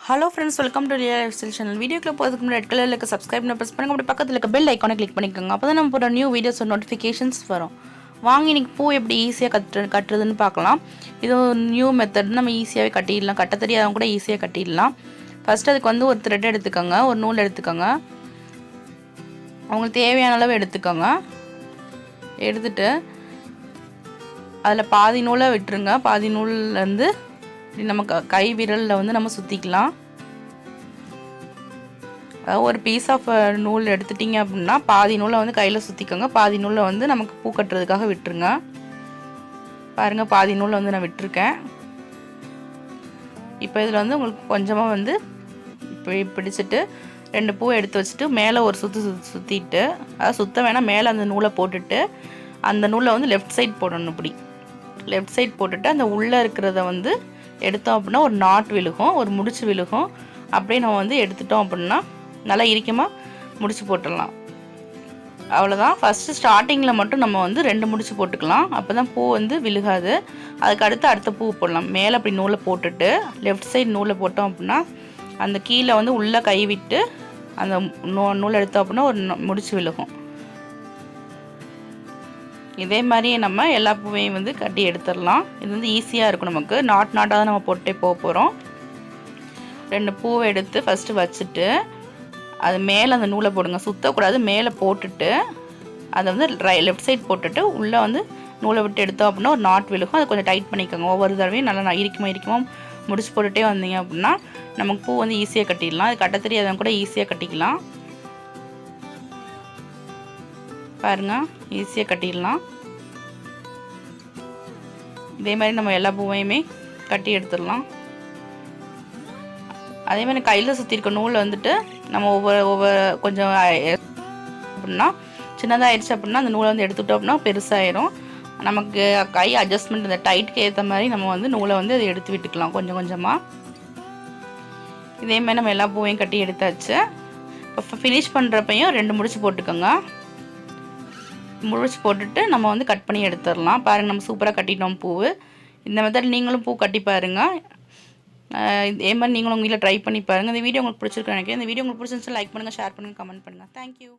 Hello friends, welcome to real life style channel. வீடியோக்குள்ள போகிறதுக்கு முன்னாடி ரெட் கலரில் இருக்க சப்ஸ்கிரைப் ப்ரெஸ் பண்ணுங்க. அப்படி பக்கத்தில் இருக்க பெல் ஐக்கானை கிளிக் பண்ணிக்கோங்க. அப்போ தான் நம்ம போகிற நியூ வீடியோஸ் நோட்டிஃபிகேஷன்ஸ் வரும். வாங்கி இன்றைக்கி பூ எப்படி ஈஸியாக கட்டுறதுன்னு பார்க்கலாம். இது ஒரு நியூ மெத்தட். நம்ம ஈஸியாகவே கட்டிடலாம். கட்ட தெரியாதவங்க கூட ஈஸியாக கட்டிடலாம். ஃபஸ்ட்டு அதுக்கு வந்து ஒரு த்ரெட் எடுத்துக்கோங்க, ஒரு நூல் எடுத்துக்கோங்க. அவங்களுக்கு தேவையான அளவு எடுத்துக்கோங்க. எடுத்துட்டு அதில் பாதி நூலை விட்டுருங்க. பாதி நூல்லேருந்து நம்ம கை விரலில் வந்து நம்ம சுற்றிக்கலாம். ஒரு பீஸ் ஆஃப் நூல் எடுத்துட்டிங்க அப்படின்னா பாதி நூலை வந்து கையில் சுற்றிக்கோங்க. பாதி நூலை வந்து நமக்கு பூ கட்டுறதுக்காக விட்டுருங்க. பாருங்கள், பாதி நூலை வந்து நான் விட்டுருக்கேன். இப்போ இதில் வந்து உங்களுக்கு கொஞ்சமாக வந்து பிடிச்சிட்டு 2 பூவை எடுத்து வச்சுட்டு மேலே ஒரு சுற்றிட்டு, அதாவது சுற்ற வேணால் மேலே அந்த நூலை போட்டுட்டு அந்த நூலை வந்து லெஃப்ட் சைட் போடணும். இப்படி லெஃப்ட் சைட் போட்டுட்டு அந்த உள்ளே இருக்கிறத வந்து எடுத்தோம் அப்படின்னா ஒரு நாட் விழுகும், ஒரு முடிச்சு விழுகும். அப்படியே நம்ம வந்து எடுத்துட்டோம் அப்படின்னா நல்லா இறுக்கமாக முடிச்சு போட்டுடலாம். அவ்வளோதான். ஃபஸ்ட்டு ஸ்டார்டிங்கில் மட்டும் நம்ம வந்து 2 முடிச்சு போட்டுக்கலாம். அப்போ தான் பூ வந்து விழுகாது. அதுக்கு அடுத்த பூ போடலாம். மேலே அப்படி நூலை போட்டுட்டு லெஃப்ட் சைடு நூலை போட்டோம் அப்படின்னா அந்த கீழே வந்து உள்ளே கை விட்டு அந்த நூலை எடுத்தோம் அப்படின்னா ஒரு முடிச்சு விழுகும். இதே மாதிரி நம்ம எல்லா பூவையும் வந்து கட்டி எடுத்துடலாம். இது வந்து ஈஸியாக இருக்கும். நமக்கு நாட்டாக தான் நம்ம போட்டே போக போகிறோம். 2 பூவை எடுத்து ஃபஸ்ட்டு வச்சுட்டு அது மேலே அந்த நூலை போடுங்க. சுற்றக்கூடாது. மேலே போட்டுட்டு அதை வந்து லெஃப்ட் சைட் போட்டுட்டு உள்ளே வந்து நூலை விட்டு எடுத்தோம் அப்படின்னா ஒரு நாட் விழுகும். அதை கொஞ்சம் டைட் பண்ணிக்கோங்க. ஒவ்வொரு தடவையும் நல்லா இறுக்கமாக முடிச்சு போட்டுகிட்டே வந்தீங்க அப்படின்னா நமக்கு பூ வந்து ஈஸியாக கட்டிடலாம். அது கட்ட தெரியாதவங்க கூட ஈஸியாக கட்டிக்கலாம். பாருங்கள், ஈஸியாக கட்டிடலாம். இதே மாதிரி நம்ம எல்லா பூவையுமே கட்டி எடுத்துடலாம். அதே மாதிரி கையில் சுற்றிருக்க நூலை வந்துட்டு நம்ம ஒவ்வொரு கொஞ்சம் அப்படின்னா சின்னதாக ஆயிடுச்சு அப்படின்னா அந்த நூலை வந்து எடுத்துட்டோம் அப்படின்னா பெருசாகிடும். நமக்கு கை அட்ஜஸ்ட்மெண்ட் இந்த டைட்டுக்கு ஏற்ற மாதிரி நம்ம வந்து நூலை வந்து அதை எடுத்து விட்டுக்கலாம் கொஞ்சம் கொஞ்சமாக. இதே மாதிரி நம்ம எல்லா பூவையும் கட்டி எடுத்தாச்சு. இப்போ ஃபினிஷ் பண்ணுறப்பையும் 2 முடிச்சு போட்டுக்கோங்க. முடிச்சு போட்டுட்டு நம்ம வந்து கட் பண்ணி எடுத்துடலாம். பாருங்கள், நம்ம சூப்பராக கட்டிட்டோம் பூவு. இந்த மெத்தட் நீங்களும் பூ கட்டி பாருங்கள். இதே மாதிரி நீங்களும் உங்கள் வீட்டில் ட்ரை பண்ணி பாருங்கள். இந்த வீடியோ உங்களுக்கு பிடிச்சிருக்கு நினைக்கிறேன். இந்த வீடியோ உங்களுக்கு பிடிச்சிருந்துச்சு லைக் பண்ணுங்கள், ஷேர் பண்ணுங்கள், கமெண்ட் பண்ணுங்கள். தேங்க்யூ.